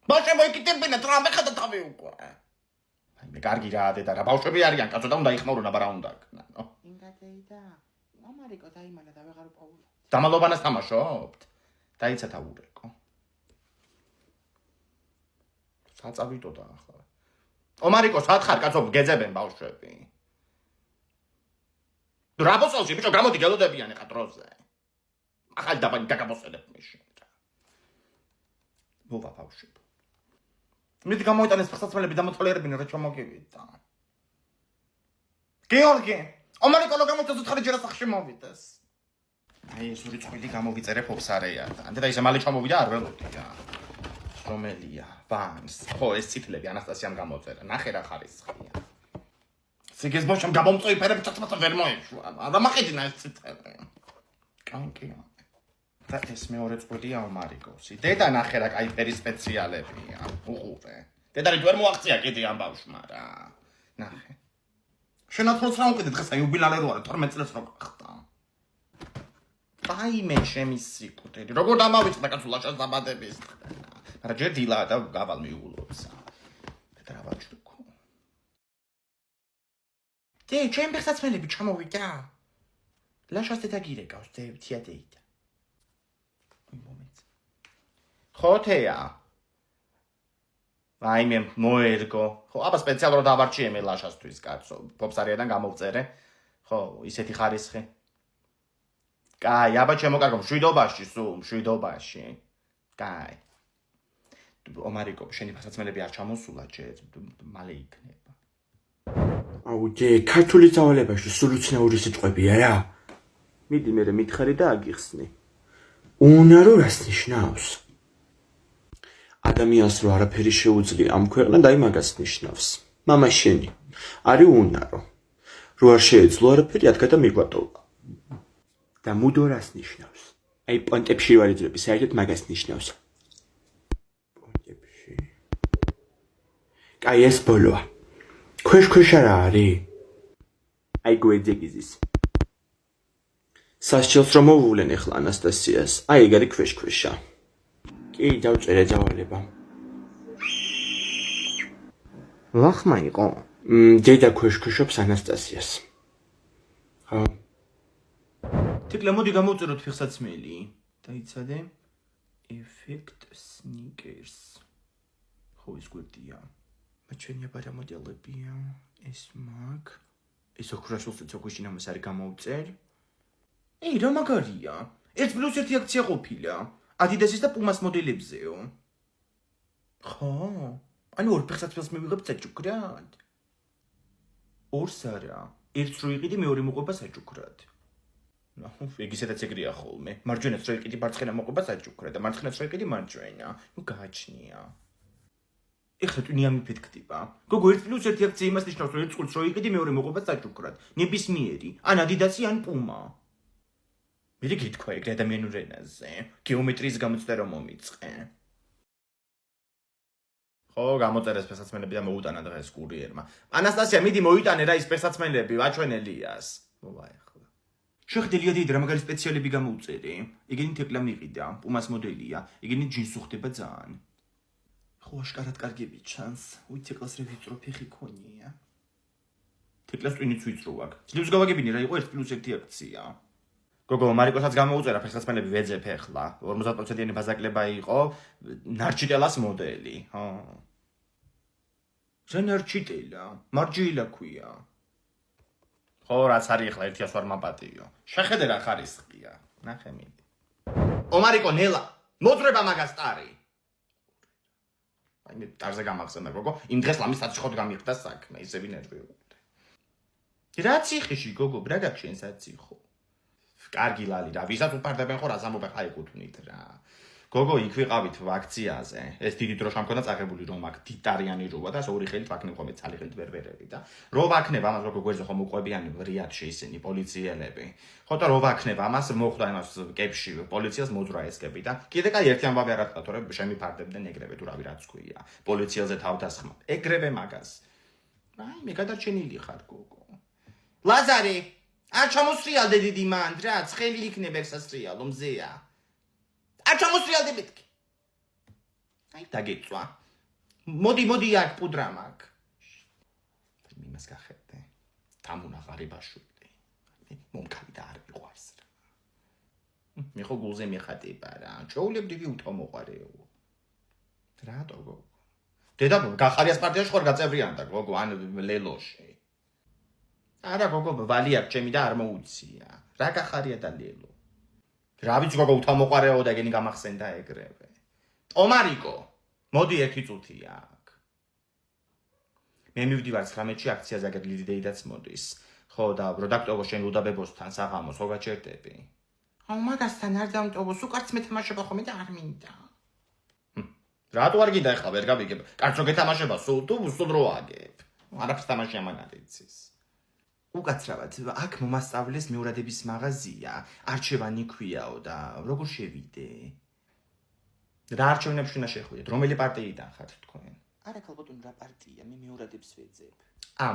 ბავშვები მოიკიდებინათ რა მეხადა თავი უკვე. აი მე კარგი რა დედა რა ბავშვები არიან კაცო და უნდა იხმაურონ აბა რა უნდა ქნან. ინგადეიდა. ომარიკო დაიმალა და ვეღარ პოვულა. დამალობანას თამაშობთ. დაიცა თავურეკო. საწავიდოდა ახლა. ომარიკო სათხარ კაცო გეძებენ ბავშვები. რაბოსალში ბიჭო გამოდი გელოდებიან ეხა დროზე. ახალი დაბანი დაგამოსელებ მაშინ. მოვა ბავშვები. მიდი გამოიტანეს ფეხსაცმელები და მოთოლიერებინე რა ჩამოგივიდა. გეორგი, ომარიკო რო გამოიწეს უთხარი ჯერა სახში მოვიდეს. აი ეს ორი წვილი გამოვიწერე ფოფსარეა. ამდე და ისე მალე ჩამოვიდა არ ველოდი რა. რომელია? ვანს. ხო, ეს ციფლები ანასტასიამ გამოწერა. ნახე რა ხარისხია. სიგეს ბოშამ გამომწოიფერებ თათმათა ვერ მოეშვა. და მაყიდინა ეს ციფრები. კანკია. და ეს მეორე წვილია ომარიკოსი. დედა ნახე რა კაი ფერი სპეციალებია. უყურე. დედა რით ვერ მოაღწია კიდე ამ ბავშვმა რა. ნახე. შენათროს რა უკიდე დღეს აი იუბილარე რო არა 12 წელს რო გახდა. აი მე შემის სიკუტერი. როგორ დამავიწყდა კაცო ლაშას დაბადების დღე. მაგრამ ჯერ დილა და გავალ მიუგულოცა. და რა ვაჭრუკო. დე ჩემ ფეხსაცმელები ჩამოვიდა. ლაშას დედა გირეკავს დე თიადეიდა. მომენტ. ხოთეა. აი მე მოერგო. ხო, აბა სპეციალურად დავარჩიე მე ლაშასთვის კაცო. ფოფსარიადან გამოვწერე. ხო, ისეთი ხარისხი. კაი, აბა ჩემო კარგო, მშვიდობაში სულ, მშვიდობაში. კაი. ომარიკო, შენი ფეხსაცმელები არ ჩამოსულა ჯერ, მალე იქნება. აუ ჯე, ქართული ძალებაში სულ უცნაური სიტყვებია რა. მიდი მე მითხარი და აგიხსნი. უნარო რას ნიშნავს? ადამიანს რო არაფერი შეუძლია ამ ქვეყნად აი მაგას ნიშნავს. მამა შენი არის უნარო. რო არ შეეძლო არაფერი ადგა და მიგვატოვა. და მუდო რას ნიშნავს? აი პონტებში ვარიძრები საერთოდ მაგას ნიშნავს. პონტებში. კაი ეს ბოლოა. ქვეშ არა არის? აი გვეძეგიზის. სასჯელს რომ მოვუვლენ ახლა ანასტასიას. აი ეგ არის ქვეშ-ქვეშა. კი, დავწერე ძალება. ლახმა იყო. დედა ქვეშ-ქვეშობს ანასტასიას. ხო. თიკლე მოდი გამოვწეროთ ფეხსაცმელი. დაიცადე. Effect sneakers. ხო ის გვერდია. მაჩვენია ბარა მოდელებია. ეს მაგ. ეს ოქრაშულსაც ოქროშინამას არის გამოვწერ. ეი, რა მაგარია. 1+1 აქცია ყოფილა. Adidas-ის და Puma-s მოდელებზეო. ხო? ანუ ორ ფეხსაცმელს მივიღებ საჭუქრად? ორს არა. ერთს რო იყიდი, მეორე მოყვება საჭუქრად. ნახო, ეგ ისედაც ეგრეა ხოლმე. მარჯვენას რო იყიდი, მარცხენა მოყვება საჭუქრად და მარცხენას რო იყიდი, მარჯვენა. ნუ გააჩნია. ეხლა ტვინია მიფეთქდება. გოგო 1+1 აქცია იმას ნიშნავს, რომ ერთ წყვილს რო იყიდი, მეორე მოყვება საჭუქრად. ნებისმიერი, ან Adidas-ი, ან Puma. მე გითქვა ეგ ადამიანურ ენაზე. გეომეტრიის გამოცდა რომ მომიწყე. ხო, გამოწერეს ფეხსაცმელები და მოუტანა დღეს კურიერმა. ანასტასია, მიდი მოიტანე რა ის ფეხსაცმელები, ვაჩვენელიას. მოვა ახლა. შეხედელია დიდი რა მაგარი სპეციალები გამოუწერე. ეგენი თეკლა მიყიდა, Puma-s მოდელია. ეგენი ჯინსი ხდება ძალიან. ხო, აშკარად კარგები ჩანს. უი თეკლას რა ვიწრო ფეხი ქონია. თეკლას ტვინიც ვიწრო აქვს. ძლივს გავაგებინე რა იყო 1+1 აქცია. გოგო, მარიკოსაც გამოუწერა ფეხსაცმელები ვეძებ ახლა. 50%-იანი ბაზაკლება იყო ნარჩიტელას მოდელი, ხო. რა ნარჩიტელა? მარჯილა ქვია. ხო, რაც არის ახლა 1-ს ვარ მაპატიო. შეხედე რა ხარისხია. ნახე მიდი. ომარიკო, ნელა, მოძრება მაგას ტარი. აი მე ტარზე გამახსენდა გოგო, იმ დღეს ლამის საციხოდ გამიხდა საქმე, ისე ვინერვიულდი. რა ციხეში გოგო, რა გაქვს შენ საციხო? კარგი ლალი რა, ვისაც უფარდებენ ხო რა ზამობენ ხა ეკუთვნით რა. გოგო, იქ ვიყავით აქციაზე. ეს დიდი დრო შემქონდა წაღებული რომ აქ დიდარიანი როვა და ორი ხელით ვაქნებ ხოლმე ცალი ხელით ვერვერები და რო ვაქნებ ამას როგორ გვერდზე ხომ უყვებიანი რიადში ისინი პოლიციელები. ხო და რო ვაქნებ ამას მოხდა იმას კეპში პოლიციას მოძრა ესკები და კიდე კაი ერთი ამბავი არ ატყდა თორე შემიფარდებდნენ ეგრევე თუ რავი რაც ქვია. პოლიციელზე თავდასხმა. ეგრევე მაგას. აი მე გადარჩენილი ხარ გოგო. ლაზარი არ ჩამოსრიალდე დიდი მანდრა, ცხელი იქნება ეგ სასრიალო მზეა. არ ჩამოსრიალდე მეთქი. აი დაგეწვა. მოდი აქ პუდრა მაქვს. იმას გახერდე. თამუნა ღარიბაშვილი. მომკალი და არ მიყვარს რა. მე ხო გულზე მიხატება რა. ჩაულებდივი უთამოყარეო. რატო გოგო? დედა გახარიას პარტიაში ხარ გაწევრიანდა გოგო ან ლელოში. არა გოგო ვალი აქვს ჩემი და არ მოუცია. რა გახარია და ლელო. რა ვიცი გოგო უთამოყარეო და გენი გამახსენდა ეგრევე. ტომარიკო, მოდი ერთი წუთი აქ. მე მივდივარ 19-ში აქციაზე აგერ ლიდიდეიდაც მოდის. ხო და პროდაქტოვო შენ უდაბებოსთან საღამოს ხო გაჩერდები? აუ მაგასთან არ დამტოვოს, უკაც მეთამაშება ხოლმე და არ მინდა. რატო არ გინდა ეხლა ვერ გავიგებ? კაცო გეთამაშება სულ თუ სულ რო აგებ? არაფერს თამაში ამან არ იცის. უკაცრავად, აქ მომასწავლეს მეურადების მაღაზია, არჩევანი ქვიაო და როგორ შევიდე? რა არჩევნებში უნდა შეხვიდეთ? რომელი პარტიიდან ხართ თქვენ? არა ქალბატონო რა პარტია, მე მეურადებს ვეძებ.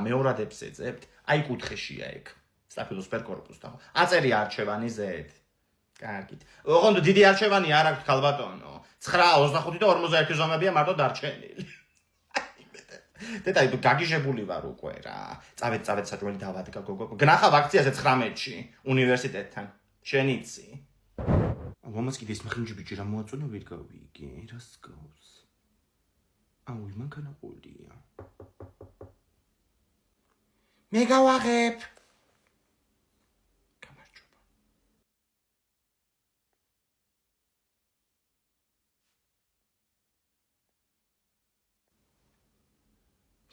მეურადებს ეძებთ? აი კუთხეშია ეგ. სტაფილოს პერკორპუსთან. აწერი არჩევანი ზედ. კარგით. ოღონდ დიდი არჩევანი არ აქვს ქალბატონო. 9, 25 და 41 ზომებია მარტო დარჩენილი. დედა, თუ გაგიჟებული ვარ უკვე რა. წავედ საჭმელი დავადგა გოგო. გნახავ აქციაზე 19-ში უნივერსიტეტთან. შენ იცი? მამას კიდე ის მხრინჯი ბიჭი რა მოაწონა ვერ გავიგე, რას გავს? აუ, მანქანაყოლია. მე გავაღებ. გამარჯობა.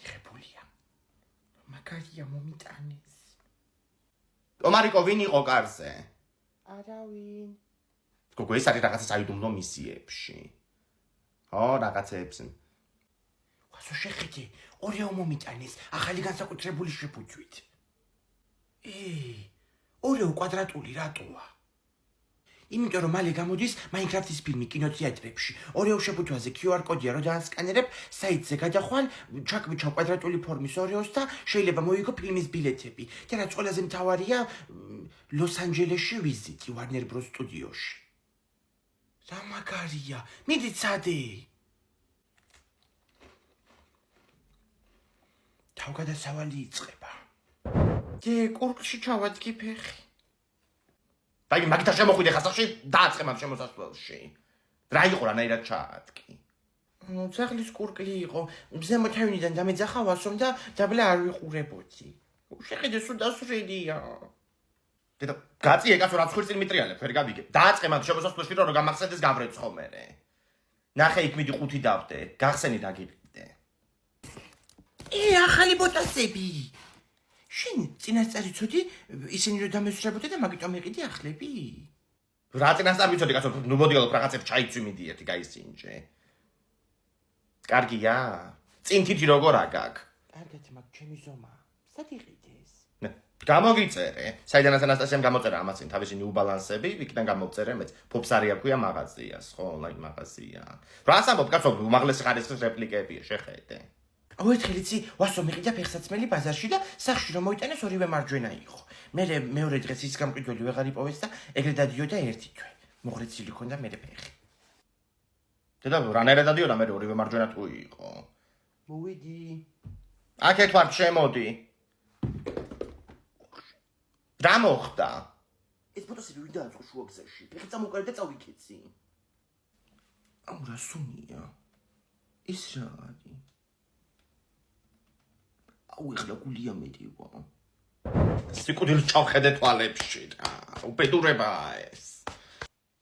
მიღებულია. მაგარია მომიტანეს. ტომარიკო ვინ იყო კარზე? არავინ. გოგო ეს არის რაღაცა საიდუმლო მისიებში. ო, რაღაცებს. ვასო შეხედე, ორეო მომიტანეს, ახალი განსაკუთრებული შეფუძვით. ორეო კვადრატული რატოა? იმიტომ რომ მალე გამოდის Minecraft-ის ფილმი კინოთეატრებში. ორეო შეფუთვაზე QR კოდია, რომ დაასკანერებ, საიტზე გადახვალ, ჩაკვიჩა კვადრატული ფორმის ორეოს და შეიძლება მოიგო ფილმის ბილეთები. და რაც ყველაზე მთავარია, ლოს-ანჯელესში ვიზიტი Warner Bros. სტუდიოში. რა მაგარია, მიდით სადე? თავგადასავალი იწყება. კურკში ჩავადგი ფეხი. დაი მაგითა შემოხვიდე ხასახში დააწყე მაგ შემოსასვლელში. რა იყო რანაირად ჩაადკი? ძაღლის კურკლი იყო. ზემოთ თავიდან დამეძახა ვასომ და დაბლა არ ვიყურებოდი. შეხედე სულ დასვრილია. დედა, გაწიე კაცო რა ცხვირწინ მიტრიალებ, ვერ გავიგებ. დააწყე მაგ შემოსასვლელში რომ გამახსენდეს გავრეცხო მერე. ნახე იქ მიდი 5 დავდე, გახსენი დაგიყიდე. ახალი ბოტასები. შენ წინასწარ იცოდი, ისინი რომ დამესწრებოდი და მაგიტომ იყიდი ახლები? რა წინასწარ ვიცოდი კაცო, ნუ მოდიალობ რაღაცებს ჩაიცვი მიდი ერთი გაისინჯე. კარგია? წინ თითი როგორ აგაკ? კარგად მაგ ჩემი ზომა. სად იყიდეს? გამოგიწერე. საიდანაც ანასტასიამ გამოწერა ამას წინ თავისი ნიუ ბალანსები, იქიდან გამოვწერე მეც. ფოფსარია ქვია მაღაზიას, ხო, ონლაინ მაღაზია. რას ამბობ კაცო, უმაღლესი ხარისხის რეპლიკებია, შეხედე. აუ ერთხელ იცი, ვასო მიყიდა ფეხსაცმელი ბაზარში და სახში რომ მოიტანეს ორივე მარჯვენა იყო. მეორე დღეს ის გამყიდველი ვეღარ იპოვეს და ეგრე დადიოდა ერთი თვე. მოღრეცილი ქონდა მე ფეხი. დედა, რანაირად დადიოდა მე ორივე მარჯვენა თუ იყო? მოვიდი. აქეთ ვარ, შემოდი. რა მოხდა? ეს ბოტასები ვინ დააწყო შუაგზაში? ფეხი წამოყარე და წავიქეცი. აუ რა სუნია. ის რა არის? აუ ეხლა გულია მედივა. სიკვდილს ჩავხედე თვალებში და უპედურებაა ეს.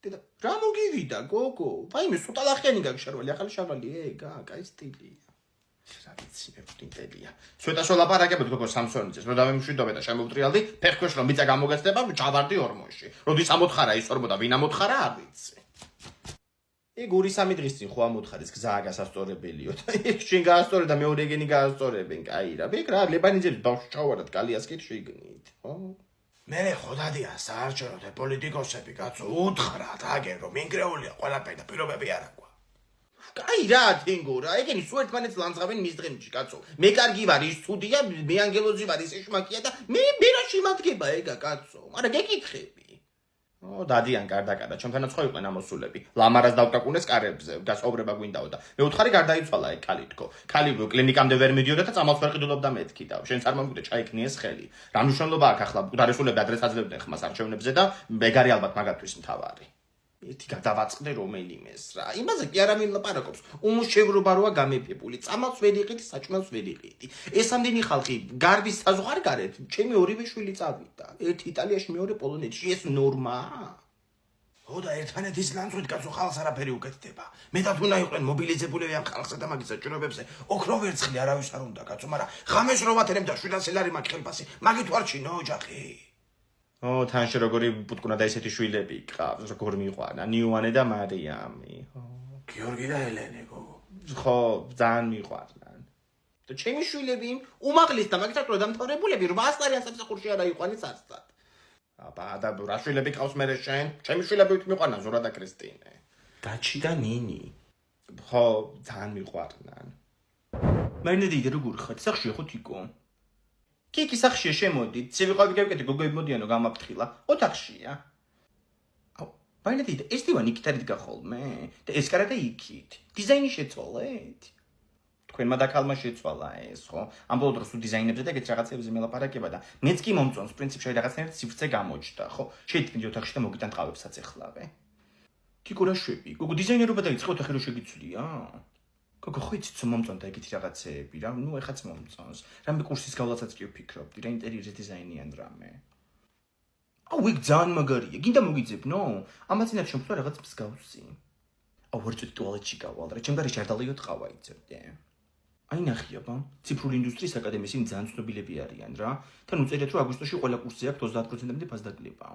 დედა, რა მოგივიდა გოგო? ვაიმე სუტალახიანი გაგშარვალი, ახალი შარვალი, კაი სტილია. რა ვიცი, მე ვტინტელია. ცოტა ლაპარაკებოდი გოგო სამსონიძეს, რომ დავემშვიდობე და შემოვტრიალდი, ფეხქვეშ რომ მიწა გამოგეცდება, ჩავარდი ორმოში. როდის ამოთხარა ის ორმო და ვინ ამოთხარა, არ ვიცი. ეგ 2-3 დღის წინ ხო ამოთხარის გზაა გასასწორებელიო და ეგ შენ გაასწორე და მეორე გენი გაასწორებენ, კაი რა. ბეკ რა, ლებანიძელის ბავშვი ჩავარდათ კალიას კი შეგნით, ხო? მე ხო დადიან საარჩევნო და პოლიტიკოსები კაცო უთხრათ აგენ რომ ინგრეულია ყველაფერი და პირობები არ აქვს. კაი რა თინგო რა, ეგენი სულ ერთმანეთს ლანძღავენ მის დღემში კაცო. მე კარგი ვარ, ის ცუდია, მე ანგელოზი ვარ, ის შმაკია და მე რა შემადგება ეგა კაცო. მაგრამ გეკითხები. დადიან გარდაკარდა, ჩემთანაც ხო იყვნენ ამოსულები. ლამარას დავკაკუნეს კარებზე, გასაუბრება გვინდაო და მეუთხარი გარდაიცვალა ეგ ქალითქო. ქალი კლინიკამდე ვერ მიდიოდა და წამალს ვერ ყიდულობდა მეთქი და შენ წარმოვიდგინე ჩაიქნიეს ხელი. რა მნიშვნელობა აქვს ახლა დარესულები ადრეს აძლევდნენ ხმას არჩევნებზე და მეგარი ალბათ მაგათთვის მთავარი. ერთი გადავაწყდე რომელიმეს რა. იმაზე კი არ ამილაპარაკობს. უმუშევრობა როა გამეფებული. წამალს ვერ იყიდი, საჭმელს ვერ იყიდი. ეს ამდენი ხალხი გარბის საზღვარ გარეთ, ჩემი ორივე შვილი წავიდა. ერთი იტალიაში, მეორე პოლონეთში. ეს ნორმაა? ხო და ერთმანეთის ლანძღვით კაცო ხალხს არაფერი უკეთდება. მეტად უნდა იყვნენ მობილიზებულები ამ ხალხსა და მაგის საჭიროებებზე. ოქრო ვერცხლი არავის არ უნდა კაცო, მაგრამ ღამეს რო ვათერებ და 700 ლარი მაქვს ხელფასი, მაგით ვარ ჩინო ოჯახი. თანში როგორი ბუტკუნა და ესეთი შვილები ყავს, როგორ მიყვანა, ნიუანე და მარიამი. გიორგი და ელენე გოგო. ხო, ძალიან მიყვარნან. და ჩემი შვილები უმაღლის და მაგისაც რო დამთავრებულები 800 ლარიან სამსახურში არა იყვანეს არცად. აბა და რა შვილები ყავს მე შენ? ჩემი შვილები მიყვარნან ზურა და კრისტინე. დაჩი და ნინი. ხო, ძალიან მიყვარნან. მარინედი როგორ ხარ? სახშია ხო თიკო? კი სახშია შემოდი. ცივი გავიკეთე გოგოები მოდიანო გამაფრთხილა. ოთახშია. მარინედი ეს დივანი კიტარით გახოლმე და ეს კარადა იქით. დიზაინი შეცვალეთ? თქვენმა და ქალმა შეცვალა ეს, ხო? ამ ბოლო დროს დიზაინებზე და ეგეთ რაღაცებზე მელაპარაკება და მეც კი მომწონს პრინციპში რაღაცნაირად სივრცე გამოჩნდა, ხო? შეიტკნი ოთახში და მოგიტან ტყავებსაც ეხლავე. კიკო რა შვები? გოგო დიზაინერობა დაიწყე ოთახი რო შეგიცვლია? გოგო ხო იცით რომ მომწონდა ეგეთი რაღაცეები რა, ნუ ეხაც მომწონს. რამე კურსის გავლაცაც კი ვფიქრობდი, რა ინტერიერზე დიზაინიან რამე. იქ ძალიან მაგარია. გინდა მოგიძებნო? ამაცინებ შემთხვევა რაღაც მსგავსი. ვერ წვით ტუალეტში გავალ რა, ჩემგარი ჟარდალიო ტყავა იწევდე. აი ნახიაბა, ციფრული ინდუსტრიის აკადემიის იმ ძალიან ცნობილები არიან რა. თან უწერიათ რომ აგვისტოში ყველა კურსზე აქვს 30%-მდე ფასდაკლება.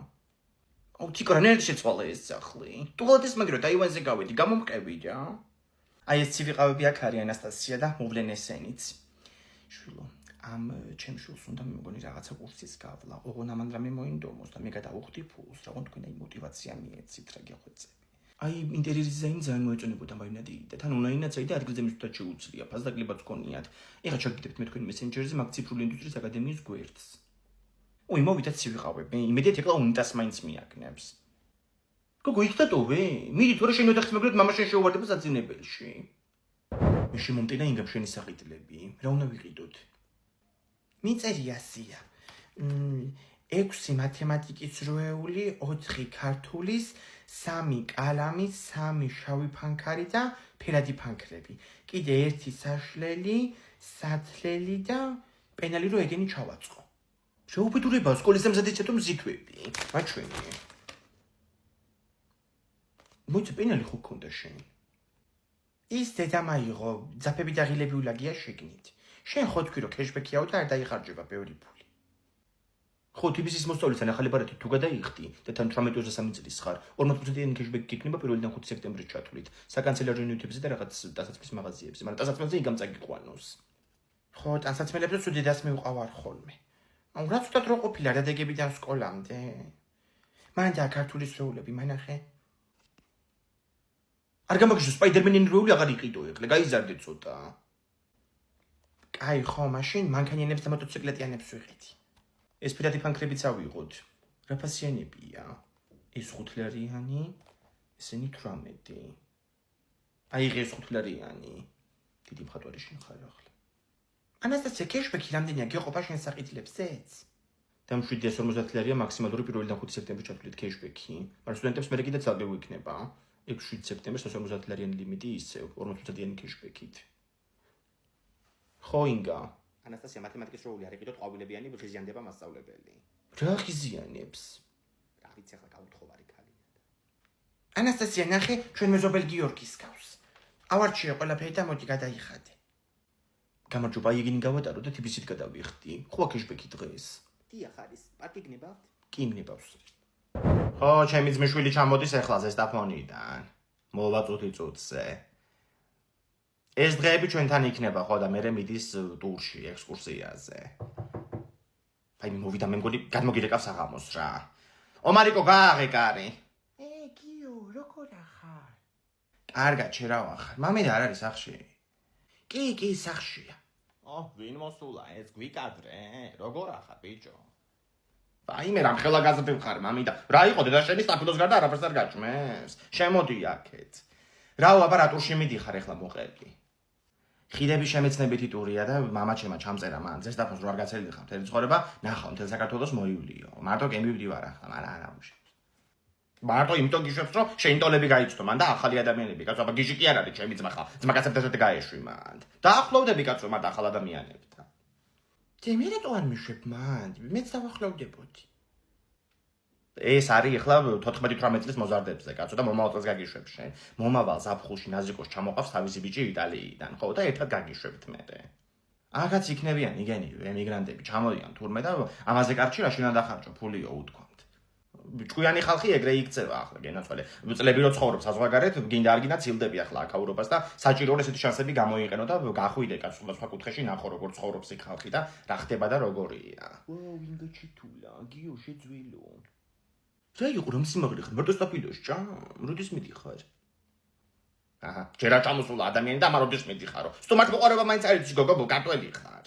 თიკო რანაირად შეცვალა ეს სახლი? ტუალეტის მაგრო დაივანზე გავედი, გამომყევი რა. აი ეს ცივი ყავები აქ არის ანასტასია და მოვლენ ესენიც. შვილო, ამ ჩემ შვილს უნდა მეგონი რაღაცა კურსის გავლა. ოღონ ამან რამე მოინდომოს და მე გადავუხდი ფულს, რა თქვენ აი мотиваცია მიეცით რა გეხვეწები. აი ინტერიერის დიზაინი ძალიან მოეწონებოდა მარინედი და თან ონლაინაც აი და ადგილზე მისვლა შეუძლია. ფასდაკლებაც გქონიათ. ეხლა ჩაგიგდებთ მე თქვენ მესენჯერზე მაგ ციფრული ინდუსტრიის აკადემიის გვერდს. მოვიდეთ ცივი ყავები. იმედიათ ეხლა უნიტას მაინც მიაგნებს. გოგო იქ დატოვე? მიდი თორე შენ ოთახის მაგრად მამა შენ შეუვარდება საძინებელში. მე შემომტენა ინგამ შენი საყიდლები. რა უნდა ვიყიდოთ? მიწერია სია. 6 მათემატიკის როეული, 4 ქართულის, 3 კალამის, 3 შავი ფანქარი და ფერადი ფანქრები. კიდე 1 საშლელი, სათლელი და პენალი რო ეგენი ჩავაწყო. შეუბედურება სკოლის ამზადეთ მზითვები. მაჩვენი. მოიცა პენალი ხო გქონდა შენ? ის დედამ აიღო, ძაფები და ღილები ულაგია შეგნით. შენ ხო თქვი რომ კეშბექიაო და არ დაიხარჯება ბევრი ფული. ხო თბილისის მოსწავლეთან ახალი ბარათი თუ გადაიხდი და თან 18-23 წლის ხარ, 40%-იანი კეშბექი გიქნება 1-დან 5 სექტემბრის ჩათვლით. საკანცელერო ნივთებზე და რაღაც ტანსაცმლის მაღაზიებზე, მაგრამ ტანსაცმელზე იგამ წაგიყვანოს. ხო, ტანსაცმელებზე სულ დედას მივყავარ ხოლმე. რა ცუდად რო ყოფილა დადეგებიდან სკოლამდე. მან და ქართულის როულები მანახე. არ გამაგიჟო სპაიდერმენის როული აღარ იყიდო ეხლა, გაიზარდე ცოტა. კაი ხო, მაშინ მანქანიანებს და მოტოციკლეტიანებს ვიყიდი. ეს ფერადი ფანქრებიც ავიღოთ. რა ფასიანებია? ეს 5 ლარიანი, ესენი 18. აიღე ეს 5 ლარიანი. დიდი მხატვარი შენ ხარ ახლა. ანასტასია კეშბექი რამდენია გეყოფა შენ საყიდლებზეც? და 750 ლარია მაქსიმალური 1-დან 5 სექტემბრის ჩათვლით კეშბექი. მაგრამ სტუდენტებს მე კიდე ძალზე ვიქნება. 6 სექტემბერს 150 ლარიანი ლიმიტი ისევ 40%-იანი კეშბექით. ხო ინგა. ანასტასია მათემატიკის როული არ იყიდოთ ყვავილებიანი ღიზიანდება მასწავლებელი. რა ღიზიანებს? რა ვიცი ახლა გაუთხოვარი ქალია. ანასტასია ნახე ჩვენ მეზობელ გიორგის გავს. ავარჩიე ყველაფერი და მოდი გადაიხადე. გამარჯობა, იგინი გავატარო და თბილისით გადავიხდი. ხო კეშბექი დღეს. დიახ არის, პარტი გნებავთ? კი მნებავს. ხო, ჩემი ძმისშვილი ჩამოდის ახლა ზესტაფონიდან. მოვა წუთი-წუთზე. ეს დღეები ჩვენთან იქნება, ხო და მე მიდის ტურში, ექსკურსიაზე. აი მოვიდა მე მგონი გადმოგირეკავს აღამოს რა. ომარიკო გააღე კარი. გიო, როგორ ახარ? კარგად შერავა ხარ. მამიდა არ არის სახში? კი, სახშია. ვინ მოსულა? ეს გვიკადრე? როგორ ახარ, ბიჭო? აი მე რამ ხელა გაზრდილ ხარ მამინდა რა იყო დედა შენი სტაფილოს გარდა არაფერს არ გაჭმეს შემოდი აქეთ რა აპარატურში მიდიხარ ეხლა მოყევი ხიდების შემეცნებითი ტურია და მამაჩემა ჩამწერა მან ზესტაფონს რო არ გაცელიდი ხარ მთელი ცხოვრება ნახავ მთელ საქართველოს მოივლიო მარტო კემბივდი ვარ ახლა არა უშავს მარტო იმიტომ გიშვებს რომ შენ ტოლები გაიცნო მან და ახალი ადამიანები კაცო აბა გიჟი კი არ არის ჩემი ძმა ხა ძმა კაცებთან გაეშვი მან დაახლოვდები კაცო მათ ახალ ადამიანებთან მე რატო არ მიშვებ მან მეც დავახლოვდებოდი ეს არის ახლა 14-18 წლის მოზარდებზე კაცო და მომავალ წელს გაგიშვებ შენ მომავალ ზაფხულში ნაზიკოს ჩამოყავს თავისი ბიჭი იტალიიდან ხო და ერთად გაგიშვებთ მე აქაც იქნებიან იგენივე ემიგრანტები ჩამოდიან თურმე და ამაზე კარჩი რაში უნდა დახარჯო ფულიო უთქვამთ ჭკვიანი ხალხი ეგრე იქცევა ახლა გენაცვალე წლები რო ცხოვრობს საზღვარგარეთ გინდა არ გინდა ცილდები ახლა აქ ევროპას და საჭირო ესეთი შანსები გამოიყენო და გახვიდე კაცო სხვა კუთხეში ნახო როგორ ცხოვრობს იქ ხალხი და რა ხდება და როგორია ვაუ ვინდა ჩიტულა გიო შეძვილო რა იყო რომ სიმაღლე ხარ მარტო სტაფილოში ჭამ როდის მიდიხარ აჰა ჯერა ჩამოსულა ადამიანი და ამაროდეს მიდიხარო სტუმართ მოყარება მაინც არის გოგო კარტველი ხარ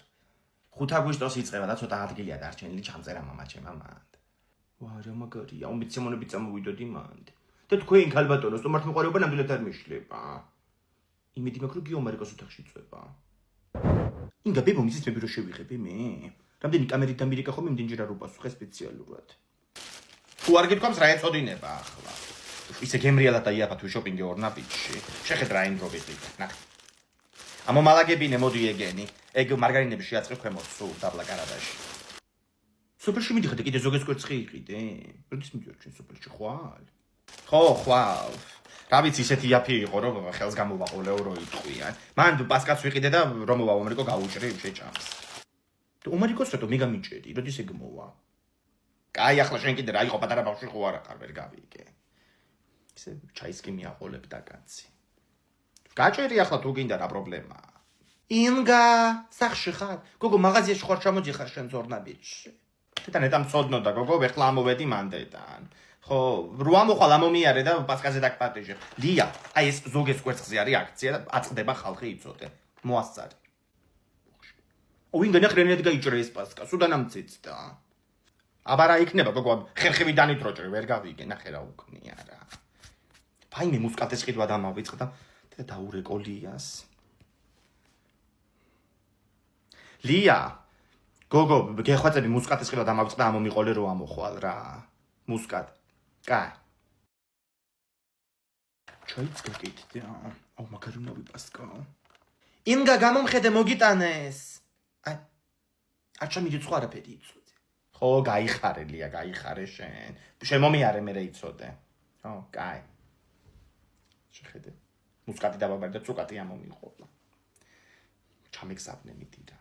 5 აგვისტოს იწყება და ცოტა ადგილია დარჩენილი ჩამწერა მამაჩემ მამად ვა რა მაგარია უმცემონები წამოვიდოდი მანდ და თქვენ ქალბატონო სტუმართ მოყარება ნამდვილად არ მიშლება იმედი მაქვს რომ გიო ამერიკას ოთახში წვება ინგა ბებო მისის მე ბირო შევიღები მე რამდენი კამერით ამერიკა ხომ იმდენჯერ არ უპასუხე სპეციალურად თუ არ გითქვამს რა ეწოდინება ახლა ისე გემრიალა და იაფათუ შოპინგი ორნაბიჩში შეხედრა ინდრობიტი ნახე ამომალაგებინე მოდი ეგენი ეგ მარგარინები შეაწყებ ქვემოთ სულ დაბლა კარადაში სუპერში მიდიხარ და კიდე ზოგადად კვერცხი იყიდე როდის მიდივარ ჩვენ სუპერში ხვალ ხო ხვალ რა ვიცი ისეთი იაფი იყო რომ ხელს გამოვაყოლე ევრო იტყვიან მან პასკაც ვიყიდე და რომ მოვა ამერიკო გაუჭრი შეჭამს თუ ამერიკოს რატო მიგამიჭედი როდის ეგ მოვა კაი ახლა შენ კიდე რა იყო პატარა ბავშვი ხო არა ხარ ვერ გავიგე ისე ჩაისკი მიაყოლებ და კაცი გაჭერი ახლა თუ გინდა რა პრობლემაა ინგა სახში ხარ გოგო მაღაზიაში ხარ ჩამოდიხარ შენ ზორნაბიჩში და ნეტა მწოდნო და გოგო ეხლა ამოვედი მანდედან ხო რო ამოხვალ ამომიარე და პასკაზე დაგპატიჟე ლია აი ეს ზოგეს კვერცხზე არის აქცია და აწყდება ხალხი იწოდე მოასწარი ვინდა ნახრენად გაიჭრე ეს პასკა სუდანამ ციცდა აბა რა იქნება გოგო ხერხები დანიტროჭრე ვერ გავიგე ნახე რა უქნია რა ფაიმე მუსკატეს ყიდვა დამავიწყდა და დაურეკო ლიას ლია გოგო გეხვაწები მუსკატეს ყიდვა დამავიწყდა ამომიყოლე რო ამოხვალ რა მუსკატ კაი ჩაიც გაკეთე აუ მაგარუნავი პასკა ინგა გამომხედე მოგიტანეს აი აჩა მიდი სხვა არაფერი იცოდე ხო გაიხარე ლია გაიხარე შენ შემომიარე მე იცოდე ხო კაი შეხედე მუსკატი დაბაბარი და წუკატი ამომიყოლა ჩამეგზავნე მიდი რა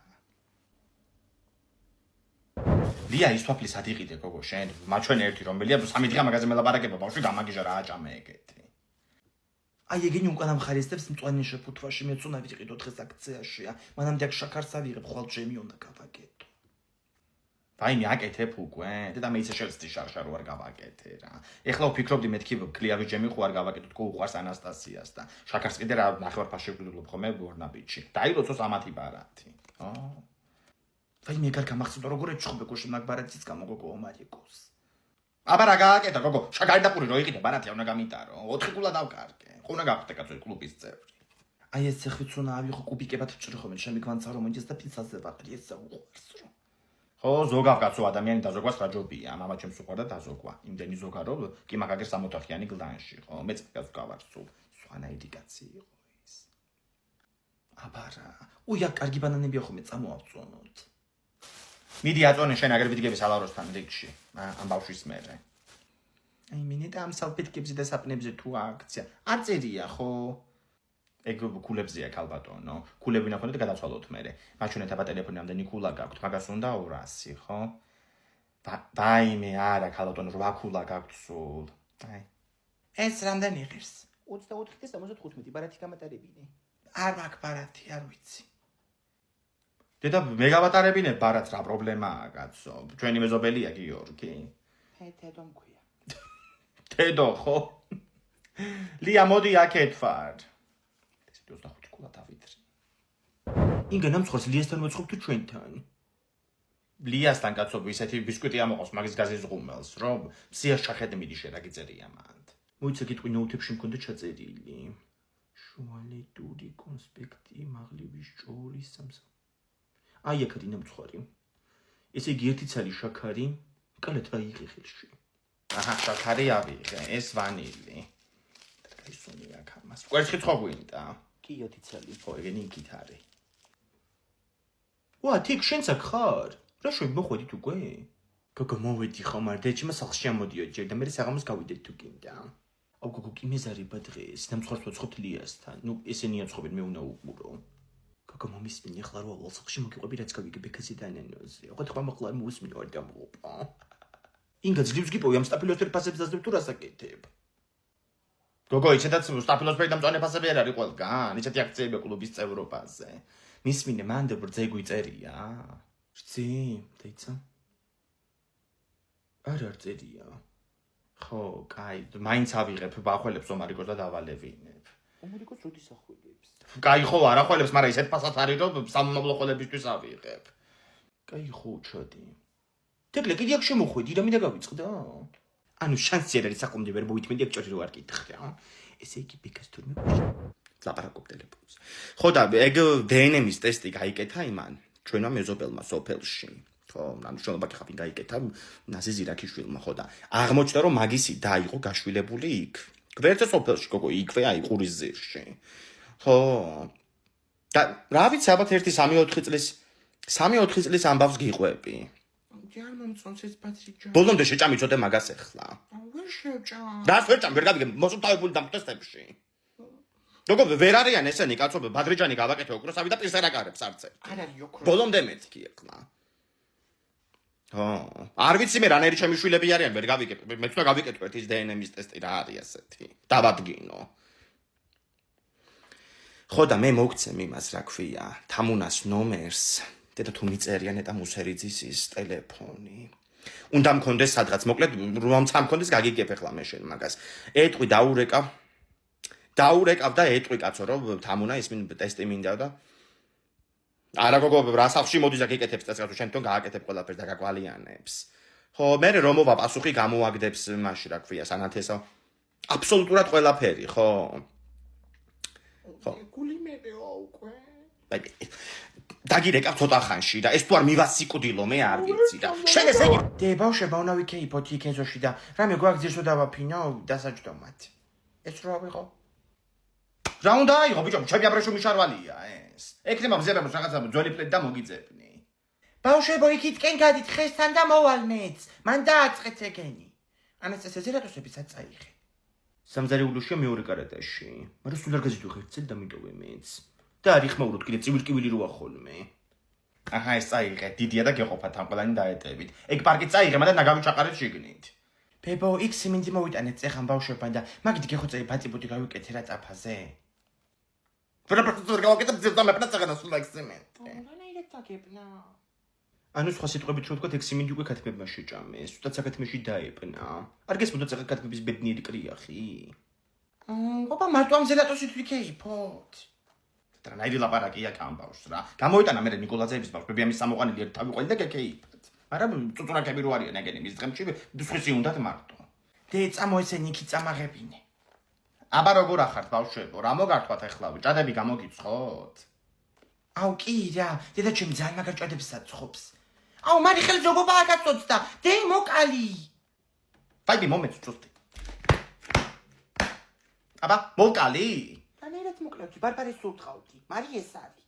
ლია ის თვაფლის ადიყიდე გოგო შენ მაჩვენე ერთი რომელია 3 დღე მაგაზე მელაპარაკება ბავშვი გამაგიჟა რა აჭამე ეგეთი აი ეგენი უკან ამხარესებს მწვანე შეფუთვაში მეც უნდა ვიყიდო დღეს აქციაშია მანამდე აქ შაქარს ავიღებ ხვალ ჩემი უნდა გავაკეთო ვაიმე აკეთებ უკვე და მე ისე შევსდი შარშარო არ გავაკეთე რა ეხლა ვფიქრობდი მეთქი კლიავი ჯემი ხო არ გავაკეთო თქო უყვარს ანასტასიას და შაქარს კიდე რა ნახევარ ფაში ვგულობ ხოლმე ვორნაბიჩი დაილოცოს ამათი ბარათი ვაიმე ეგარ გამახსოვდა როგორ ეჩხუბე გუშინ მაგ ბარათის გამო გოგო ომარიკოს აბა რა გააკეთა გოგო შაქარი და პური რო იყიდე ბარათი უნდა გამიტარო 4 კულა დავკარგე ხო უნდა გავხდე კაცო კლუბის წევრი აი ეს ცეხვიც უნდა ავიღო კუბიკებად ჭრი ხოლმე ჩემი გვანცა რომ ეს და პიცაზე ვაყრი ეს უყვარს რო ხო ზოგავ კაცო ადამიანი დაზოგვას რა ჯობია მამა ჩემს უყვარდა დაზოგვა იმდენი ზოგა რომ კი მაგაგერ 60-იანი გლდანში ხო მეც კაც გავარ სულ სვანაიდი კაცი იყო ის აბა რა უია კარგი ბანანებია ხოლმე წამოავწონოთ მიდი აწონე შენ აგერ ვიდგები სალაროსთან რიგში ამ ბავშვის მერე აი მინე და ამ სალფეტკებზე და საპნებზე თუ აქცია არ წერია ხო ეგ კულებზეა ქალბატონო კულები ნახონე და გადაცვალოთ მერე მაჩვენეთ აბა ტელეფონი ამდენი კულა გაქვთ მაგას უნდა 200 ხო ვაიმე არა ქალბატონო 8 კულა გაქვთ სულ აი ეს რამდენი ღირს 24 და 75 ბარათი გამატარებინე არ მაქვს ბარათი არ ვიცი დედა მე გავატარებინე ბარათს რა პრობლემაა კაცო ჩვენი მეზობელია გიორგი თედო მქვია თედო ხო ლია მოდი აქეთ ვარ 25 კულა დავიდრე ინგა ნამცხვარს ლიასთან მოწყობ თუ ჩვენთან ლიასთან კაცობი ისეთი ბისკვიტი ამოყავს მაგის გაზის ღუმელს, რომ სიას ჩახედე მიდი შერაგიწერია მან. მოიცა გიტყვი ნოუთებში მქონდა ჩაწერილი. შუალედური კონსპექტი მაღლივის ჭოლის სამსა. აი აქ არის ნამცხვარი. ესე იგი ერთი ცალი შაქარი, კალეთ აიღე ხელში. აჰა, შაქარი ავიღე, ეს ვანილი. ისუნი აქ ამას. კვერცხი ხო გვინდა? კი 20 ცალი. ხო, ეგენი იქით არის. ვა, თიქ შენც აქ ხარ? რა შევი მოხვედით უკვე? გოგო მოვედი ხომ არ დეჩმა სახლში ამოდიო ჯერ და მე საღამოს გავიდეთ თუ გინდა. აუ გოგო კი მეზარება დღეს, დამცხარს ვაცხობთ ლიასთან. ნუ ესენია ცხობენ მე უნდა უყურო. გოგო მომისმინე ახლა რო ავალ სახლში მოგიყვები რაც გავიგებ ეკაზე დანანოზე. ოღონდ ხომ ახლა მოსმინო არ დამოყვა. ინგა ძლივს გიპოვი ამ სტაფილოსფერ ფასებს დაძებ თუ რასაკეთებ? გოგო ისედაც სტაფილოსფერი და მწვანე ფასები არ არის ყველგან, ისეთი აქციები კლუბის წევრობაზე. მისმინე მანდ ბრძე გვიწერია. რძი, დაიცა. არ წერია. ხო, კაი, მაინც ავიღებ ბახველებს ომარიკოს და დავალევინებ. ომარიკოს როდის ახველებს? კაი ხო, არ ახველებს, მაგრამ ისეთ ფასად არის, რომ სამომავლო ხოლებისთვის ავიღებ. კაი ხო, ჩადი. თეკლე, კიდე აქ შემოხვედი, რა მინდა გავიწყდა? ანუ შანსი არ არის საყომდე ვერ მოვიტმენდი აქ ჭორი რო არ კითხე, რა. ესე იგი ბეკას თურმე ლაპარაკობ ტელეფონს. ხო და ეგ დნმ-ის ტესტი გაიკეთა იმან, ჩვენმა მეზობელმა სოფელში. ხო, ანუ შენობა კი ხაფინ გაიკეთა ნაზი ზირაქიშვილმა, ხო და აღმოჩნდა რომ მაგისი დაიღო გაშვილებული იქ. გვერდზე სოფელში, გოგო, იქვე აი ყურის ძირში. ხო. და რა ვიცი, ალბათ 3-4 წლის ამბავს გიყვები. ჯარ მომწონს ეს პატრიჯა. ბოლომდე შეჭამი ცოტა მაგას ეხლა. ვერ შევჭამ. რას ვერ ჭამ, ვერ გავიგე მოსულთავებული დამტესტებში. გოგო, ვერ არიან ესენი კაცობი, ბადრიჯანი გავაკეთე ოქროსავი და პირსერაკარებს არც ერთ. არ არის ოქრო. ბოლომდე მეთქი ეხლა. ხო, არ ვიცი მე რანაირი ჩემი შვილები არიან, ვერ გავიგებ. მეც უნდა გავიკეთო ერთის დნმ-ის ტესტი რა არის ასეთი. დავადგინო. ხო და მე მოგცემ იმას, რა ქვია, თამუნას ნომერს. დედა თუ მიწერიან eta მუსერიძის ის ტელეფონი. უნდა მქონდეს სადღაც, მოკლედ რომ სამქონდეს გაგიგებ ეხლა მე შენ მაგას. ეტყვი დაურეკავ და ეტყვი კაცო რომ თამუნა ის ტესტი მინდა და არა გოგო რა სახლში მოდის და გიკეთებს წესს თუ შენ თვითონ გააკეთებ ყველაფერს და გაკვალიანებს. ხო, მე რომ მოვა პასუხი გამოაგდებს მაშინ რა ქვია სანათესო. აბსოლუტურად ყველაფერი, ხო. ხო. გული მეეო უკვე. დაგირეკავ ცოტა ხანში და ეს თუ არ მივასიკვდილო მე არ ვიცი და შენ ესე იგი დე ბავშვებო უნდა ვიქეიფოთ იქ ეზოში და რამე გვაგზირს დავაფინო დასაჯდომად. ეს რა ვიყო? რა უნდა აიღო ბიჭო, ჩემი აბრეშუმი შარვალია ეს. ეკრემა მზერებს რაღაცა ძველი პლეტი და მოგიძებნი. ბავშვებო იქითკენ გადით ხესთან და მოვალნეც. მან დააწყეთ ეგენი. ანესტეზია რატოსებიცაც წაიღე. სამზარეულოშია მეორე კარატაში. მაგრამ სულ არ გაზიდო ხერცელი და მიტოვე მეც. და არიხმაუროთ კიდე ცივილკივილი როა ხოლმე. აჰა, ეს წაიღე, დიდია და გეყოფათ ამ ყველანი დაეტევით. ეგ პარკი წაიღე, მაგრამ ნაგავი ჩაყარეთ შიგნით. ბებო, იქ სიმინდი მოვიტანეთ წეხან ბავშვებთან და მაგით გეხოცები ბაწიბუდი გავიკეთე რა წაფაზე. პროფესორ გავაკეთებ ძებდა მეფნა წაღანა სულ ეგ სიმინდი. რანაირად დაგებნა? ანუ სხვა სიტყვებით რო ვთქვა, ეგ სიმინდი უკვე ქათმებმა შეჭამეს, თუნდაც საკათმეში დაეპნა. არ გესმოდა წაღა ქათმების ბედნიერი კრიახი. ოპა, მარტო ამ ზელატოსით ვიქეიფოთ. რანაირი ლაპარაკია კამბავს რა. გამოვიტანა მე ნიკოლაძეების ბავშვები ამის სამოყანილი ერთ თავი და გეკეიფათ. მაგრამ წუწუნაკები რო არიან ეგენი მის დღემში, სხვისი უნდათ მარტო. დე წამო ესენი იქი წამაღებინე. აბა როგორ ახართ ბავშვებო, რა მოგართვათ ახლა? ჭადები გამოგიცხოთ? აუ კი რა, დედა ჩემი ძალიან მაგარ ჭადებს საცხობს. აუ მარი ხელმძღვანელობა აკაცოცა, დე მოკალი. დაიდი მომეც ჭუსტი. აბა, მოკალი? რანაირად მოკლევდი, ბარბარეს უთყავდი. მარი ეს არის.